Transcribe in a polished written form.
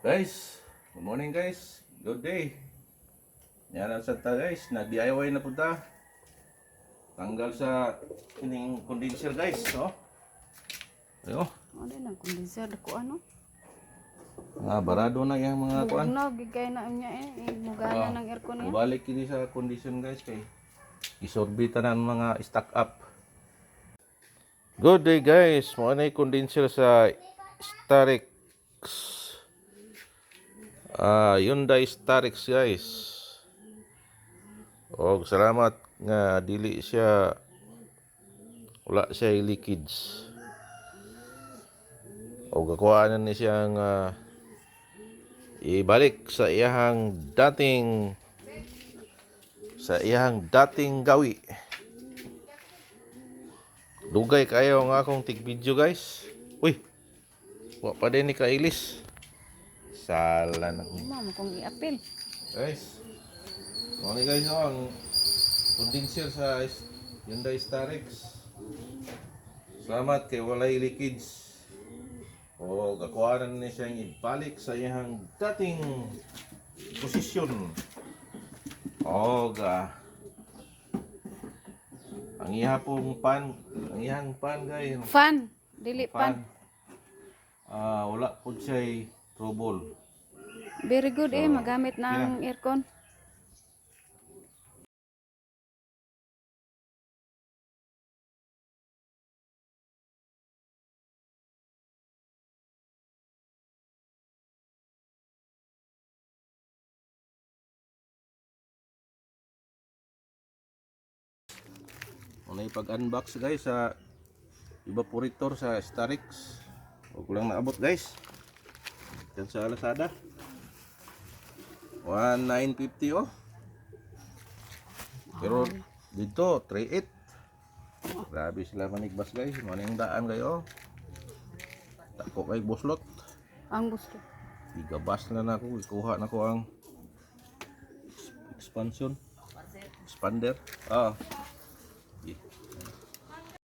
Guys, good morning guys. Good day. Yan sa ta guys, nag-DIY na punta. Tanggal sa kining condenser guys, no? Ayo. Ano na condenser ko ano? Barado na yung mga kuan. Bugnaw gigay na niya mugana ng aircon niya. Balik kini sa condition guys kay isorbita na ang mga stock up. Good day guys. Mo na condenser sa Starix. Hyundai Starix guys. Og salamat nga dili siya wala siya leakage. Og gakuanan ni siyang ibalik sa iyang dating gawi. Dugay kayo nga akong tig-video guys. Uy. Wa pa din ni kailis. Sala na ko. Mama kong i-apil. Guys. Mga guys ang condenser sa Hyundai Starix. Salamat kay walay leakage. O gakuanan ni siyang ibalik sa iyang dating posisyon. O ang iyang pan guys. Fan, dili pan. Wala po siya trouble. Very good magamit ng aircon. Unay pag-unbox guys sa evaporator sa Starix. Huwag ko lang naabot guys. Yan sa Lazada. 1,950 oh. Pero dito 3,800. Grabe sila manigbas guys. Maning daan kayo. Tako kay buslot. Ang gusto. Igabas na ako. Ikuha na ko ang expander.